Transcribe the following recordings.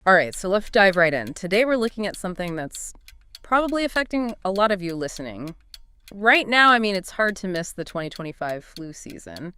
All right, so let's dive right in. Today we're looking at something that's probably affecting a lot of you listening. Right now, I mean, it's hard to miss the 2025 flu season.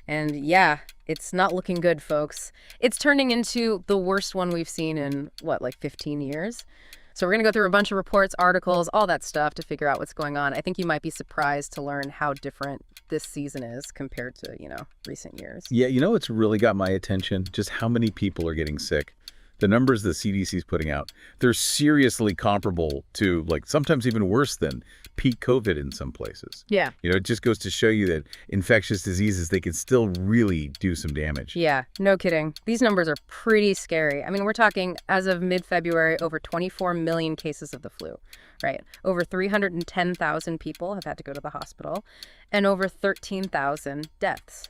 And yeah, it's not looking good, folks. It's turning into the worst one we've seen in, what, like 15 years? So we're going to go through a bunch of reports, articles, all that stuff to figure out what's going on. I think you might be surprised to learn how different this season is compared to, recent years. Yeah, what's really got my attention? Just how many people are getting sick. The numbers the CDC is putting out, they're seriously comparable to, like, sometimes even worse than peak COVID in some places. Yeah. It just goes to show you that infectious diseases, they can still really do some damage. Yeah, no kidding. These numbers are pretty scary. I mean, we're talking, as of mid-February, over 24 million cases of the flu, right? Over 310,000 people have had to go to the hospital, and over 13,000 deaths.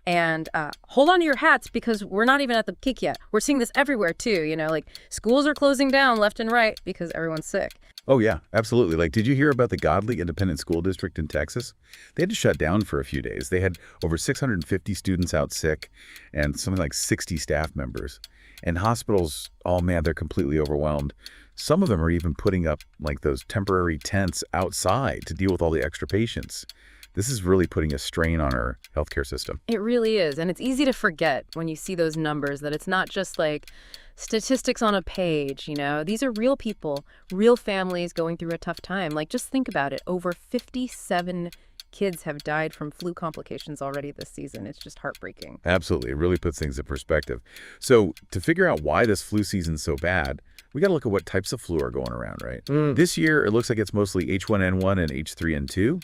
And hold on to your hats, because we're not even at the peak yet. We're seeing this everywhere, too. Like schools are closing down left and right because everyone's sick. Oh, yeah, absolutely. Like, did you hear about the Godley Independent School District in Texas? They had to shut down for a few days. They had over 650 students out sick and something like 60 staff members. And hospitals, oh man, they're completely overwhelmed. Some of them are even putting up like those temporary tents outside to deal with all the extra patients. This is really putting a strain on our healthcare system. It really is. And it's easy to forget when you see those numbers that it's not just like statistics on a page, These are real people, real families going through a tough time. Like, just think about it. Over 57 kids have died from flu complications already this season. It's just heartbreaking. Absolutely. It really puts things in perspective. So to figure out why this flu season's so bad, we got to look at what types of flu are going around, right? This year, it looks like it's mostly H1N1 and H3N2.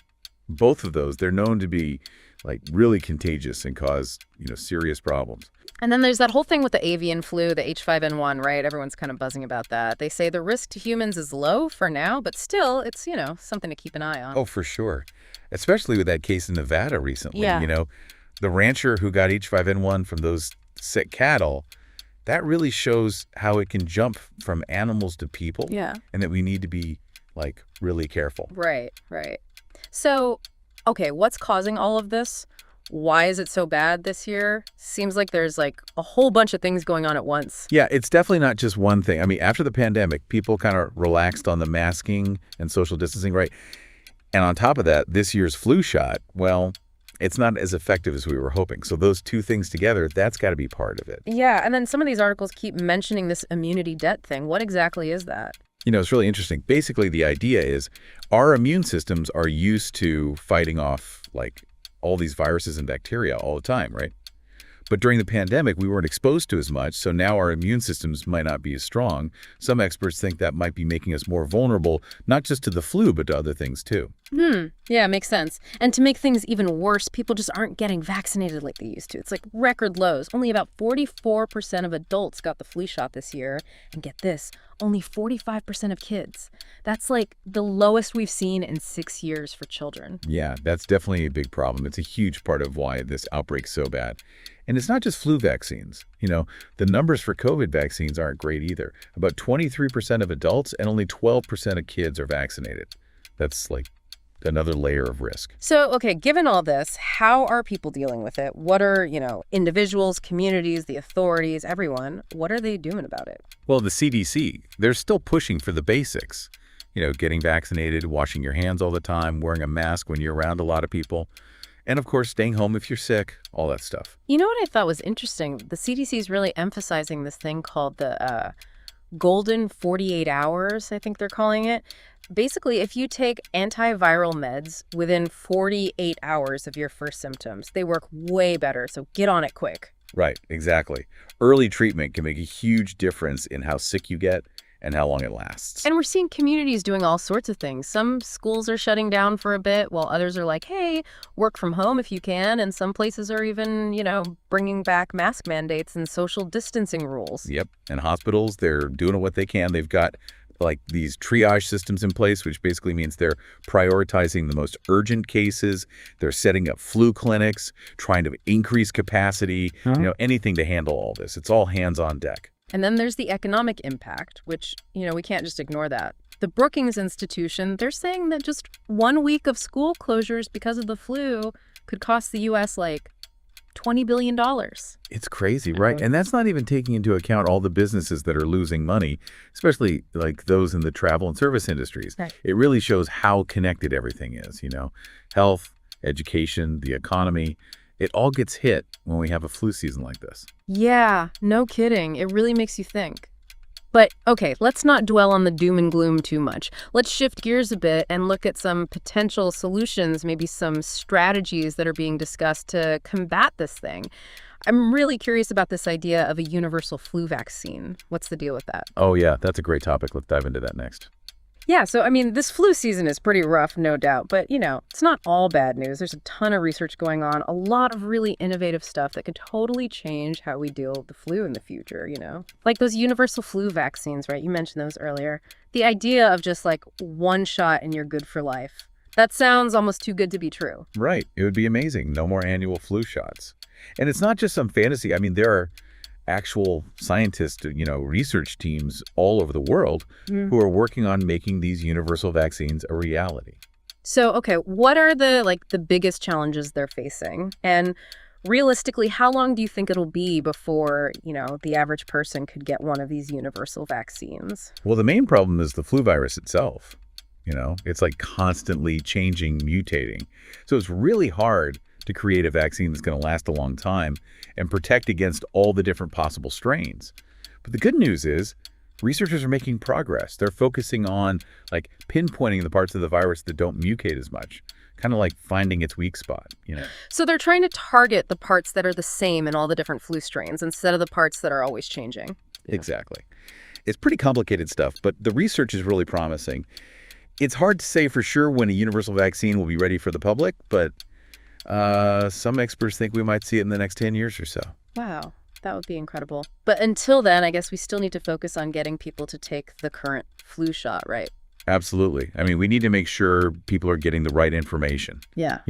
Both of those, they're known to be like really contagious and cause, serious problems. And then there's that whole thing with the avian flu, the H5N1, right? Everyone's kind of buzzing about that. They say the risk to humans is low for now, but still, it's, something to keep an eye on. Oh, for sure. Especially with that case in Nevada recently. Yeah. The rancher who got H5N1 from those sick cattle, that really shows how it can jump from animals to people. Yeah. And that we need to be, like, really careful. Right. So, okay, what's causing all of this? Why is it so bad this year? Seems like there's like a whole bunch of things going on at once. Yeah, it's definitely not just one thing. I mean, after the pandemic, people kind of relaxed on the masking and social distancing, right? And on top of that, this year's flu shot, well, it's not as effective as we were hoping. So those two things together, that's got to be part of it. Yeah, and then some of these articles keep mentioning this immunity debt thing. What exactly is that? It's really interesting. Basically, the idea is our immune systems are used to fighting off like all these viruses and bacteria all the time, right? But during the pandemic, we weren't exposed to as much, so now our immune systems might not be as strong. Some experts think that might be making us more vulnerable, not just to the flu, but to other things too. Yeah, makes sense. And to make things even worse, people just aren't getting vaccinated like they used to. It's like record lows. Only about 44% of adults got the flu shot this year. And get this, only 45% of kids. That's like the lowest we've seen in 6 years for children. Yeah, that's definitely a big problem. It's a huge part of why this outbreak's so bad. And it's not just flu vaccines. The numbers for COVID vaccines aren't great either. About 23% of adults and only 12% of kids are vaccinated. That's like another layer of risk. So, okay, given all this, how are people dealing with it? What are, individuals, communities, the authorities, everyone, what are they doing about it? Well, the CDC, they're still pushing for the basics. Getting vaccinated, washing your hands all the time, wearing a mask when you're around a lot of people. And of course, staying home if you're sick, all that stuff. You know what I thought was interesting? The CDC is really emphasizing this thing called the golden 48 hours, I think they're calling it. Basically, if you take antiviral meds within 48 hours of your first symptoms, they work way better. So get on it quick. Right, exactly. Early treatment can make a huge difference in how sick you get and how long it lasts. And we're seeing communities doing all sorts of things. Some schools are shutting down for a bit, while others are like, hey, work from home if you can. And some places are even, bringing back mask mandates and social distancing rules. Yep. And hospitals, they're doing what they can. They've got like these triage systems in place, which basically means they're prioritizing the most urgent cases. They're setting up flu clinics, trying to increase capacity, anything to handle all this. It's all hands on deck. And then there's the economic impact, which, we can't just ignore that. The Brookings Institution, they're saying that just 1 week of school closures because of the flu could cost the U.S. like $20 billion. It's crazy, right? And that's not even taking into account all the businesses that are losing money, especially like those in the travel and service industries. Right. It really shows how connected everything is, health, education, the economy. It all gets hit when we have a flu season like this. Yeah, no kidding. It really makes you think. But okay, let's not dwell on the doom and gloom too much. Let's shift gears a bit and look at some potential solutions, maybe some strategies that are being discussed to combat this thing. I'm really curious about this idea of a universal flu vaccine. What's the deal with that? Oh, yeah, that's a great topic. Let's dive into that next. Yeah, so I mean, this flu season is pretty rough, no doubt, but it's not all bad news. There's a ton of research going on, a lot of really innovative stuff that could totally change how we deal with the flu in the future, Like those universal flu vaccines, right? You mentioned those earlier. The idea of just like one shot and you're good for life. That sounds almost too good to be true. Right. It would be amazing. No more annual flu shots. And it's not just some fantasy. I mean, there are actual scientists, research teams all over the world who are working on making these universal vaccines a reality. So, okay, what are the biggest challenges they're facing? And realistically, how long do you think it'll be before, the average person could get one of these universal vaccines? Well, the main problem is the flu virus itself. It's like constantly changing, mutating. So it's really hard to create a vaccine that's going to last a long time and protect against all the different possible strains. But the good news is researchers are making progress. They're focusing on pinpointing the parts of the virus that don't mutate as much, kind of like finding its weak spot, So they're trying to target the parts that are the same in all the different flu strains instead of the parts that are always changing. Exactly. It's pretty complicated stuff, but the research is really promising. It's hard to say for sure when a universal vaccine will be ready for the public, but some experts think we might see it in the next 10 years or so. Wow, that would be incredible. But until then, I guess we still need to focus on getting people to take the current flu shot, right? Absolutely. I mean, we need to make sure people are getting the right information. Yeah.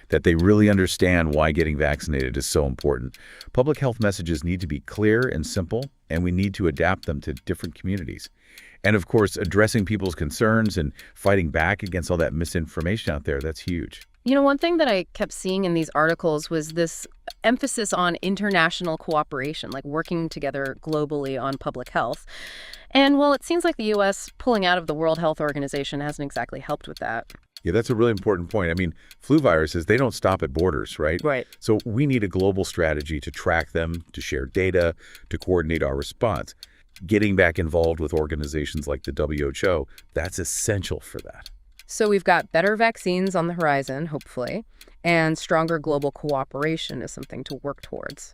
That they really understand why getting vaccinated is so important. Public health messages need to be clear and simple, and we need to adapt them to different communities. And of course, addressing people's concerns and fighting back against all that misinformation out there, that's huge. One thing that I kept seeing in these articles was this emphasis on international cooperation, like working together globally on public health. And well, it seems like the U.S. pulling out of the World Health Organization hasn't exactly helped with that. Yeah, that's a really important point. I mean, flu viruses, they don't stop at borders, right? Right. So we need a global strategy to track them, to share data, to coordinate our response. Getting back involved with organizations like the WHO, that's essential for that. So we've got better vaccines on the horizon, hopefully, and stronger global cooperation is something to work towards.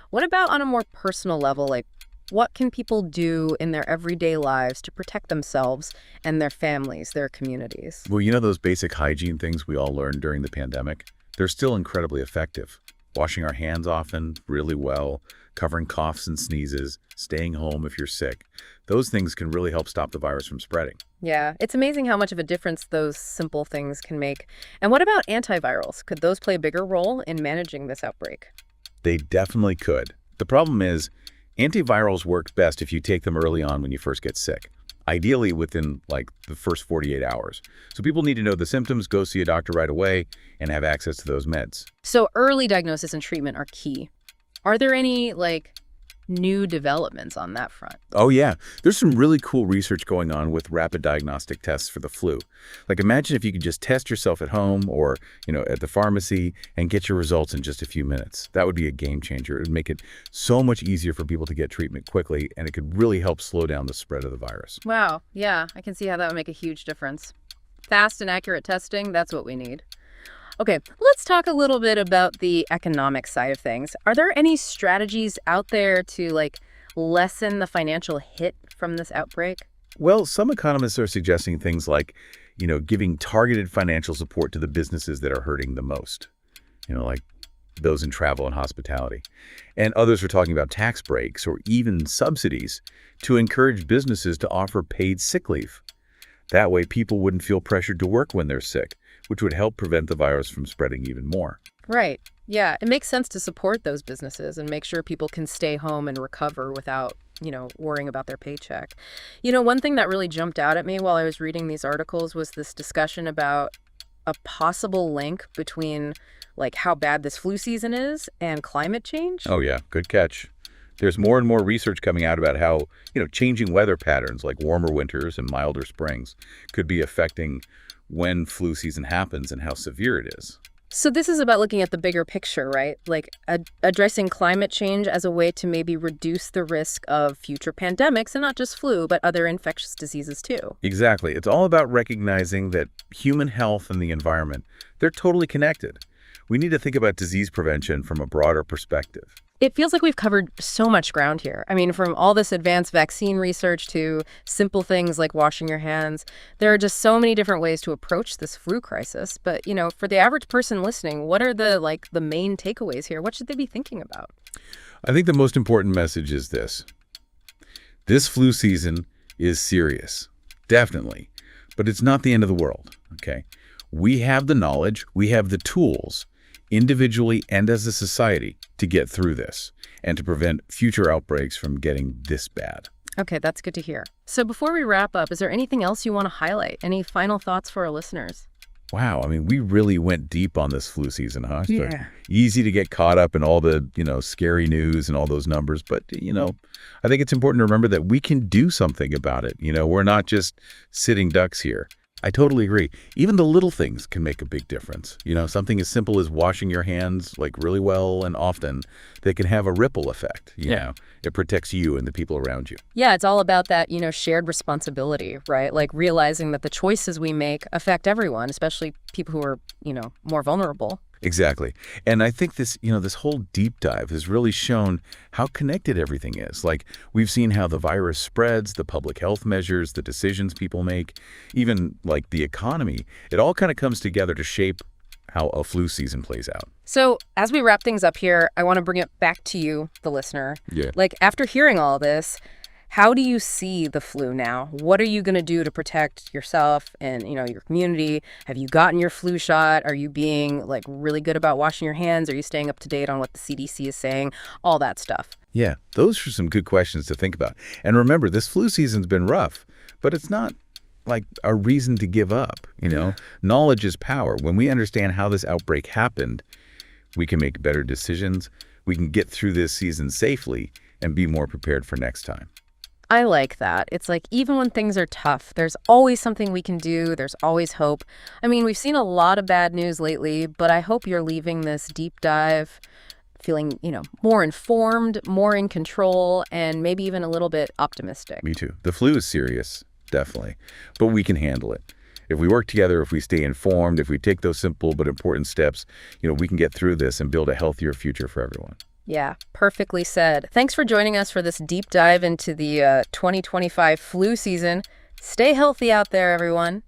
What about on a more personal level? Like, what can people do in their everyday lives to protect themselves and their families, their communities? Well, those basic hygiene things we all learned during the pandemic? They're still incredibly effective. Washing our hands often, really well, covering coughs and sneezes, staying home if you're sick. Those things can really help stop the virus from spreading. Yeah, it's amazing how much of a difference those simple things can make. And what about antivirals? Could those play a bigger role in managing this outbreak? They definitely could. The problem is, antivirals work best if you take them early on when you first get sick, ideally within the first 48 hours. So people need to know the symptoms, go see a doctor right away, and have access to those meds. So early diagnosis and treatment are key. Are there any new developments on that front? Oh, yeah. There's some really cool research going on with rapid diagnostic tests for the flu. Imagine if you could just test yourself at home or, at the pharmacy and get your results in just a few minutes. That would be a game changer. It would make it so much easier for people to get treatment quickly, and it could really help slow down the spread of the virus. Wow. Yeah, I can see how that would make a huge difference. Fast and accurate testing, that's what we need. Okay, let's talk a little bit about the economic side of things. Are there any strategies out there to lessen the financial hit from this outbreak? Well, some economists are suggesting things like, giving targeted financial support to the businesses that are hurting the most, like those in travel and hospitality. And others are talking about tax breaks or even subsidies to encourage businesses to offer paid sick leave. That way, people wouldn't feel pressured to work when they're sick, which would help prevent the virus from spreading even more. Right. Yeah, it makes sense to support those businesses and make sure people can stay home and recover without, worrying about their paycheck. One thing that really jumped out at me while I was reading these articles was this discussion about a possible link between like how bad this flu season is and climate change? Oh, yeah. Good catch. There's more and more research coming out about how, changing weather patterns like warmer winters and milder springs could be affecting when flu season happens and how severe it is. So this is about looking at the bigger picture, right? Like addressing climate change as a way to maybe reduce the risk of future pandemics, and not just flu, but other infectious diseases too. Exactly. It's all about recognizing that human health and the environment, they're totally connected. We need to think about disease prevention from a broader perspective. It feels like we've covered so much ground here. I mean, from all this advanced vaccine research to simple things like washing your hands, there are just so many different ways to approach this flu crisis. But, for the average person listening, what are the main takeaways here? What should they be thinking about? I think the most important message is this. This flu season is serious, definitely, but it's not the end of the world, okay? We have the knowledge, we have the tools, individually and as a society, to get through this and to prevent future outbreaks from getting this bad. Okay, that's good to hear. So before we wrap up, is there anything else you want to highlight? Any final thoughts for our listeners? Wow, I mean, we really went deep on this flu season, huh? Yeah. Easy to get caught up in all the, scary news and all those numbers. But, I think it's important to remember that we can do something about it. We're not just sitting ducks here. I totally agree. Even the little things can make a big difference. Something as simple as washing your hands like really well and often, that can have a ripple effect. It protects you and the people around you. Yeah, it's all about that, shared responsibility, right? Like realizing that the choices we make affect everyone, especially people who are, more vulnerable. Exactly. And I think this, this whole deep dive has really shown how connected everything is. Like, we've seen how the virus spreads, the public health measures, the decisions people make, even like the economy. It all kind of comes together to shape how a flu season plays out. So as we wrap things up here, I want to bring it back to you, the listener. Yeah. Like, after hearing all this, how do you see the flu now? What are you going to do to protect yourself and, your community? Have you gotten your flu shot? Are you being really good about washing your hands? Are you staying up to date on what the CDC is saying? All that stuff. Yeah, those are some good questions to think about. And remember, this flu season's been rough, but it's not like a reason to give up. Knowledge is power. When we understand how this outbreak happened, we can make better decisions. We can get through this season safely and be more prepared for next time. I like that. It's like, even when things are tough, there's always something we can do. There's always hope. I mean, we've seen a lot of bad news lately, but I hope you're leaving this deep dive feeling, more informed, more in control, and maybe even a little bit optimistic. Me too. The flu is serious, definitely, but we can handle it. If we work together, if we stay informed, if we take those simple but important steps, we can get through this and build a healthier future for everyone. Yeah, perfectly said. Thanks for joining us for this deep dive into the 2025 flu season. Stay healthy out there, everyone.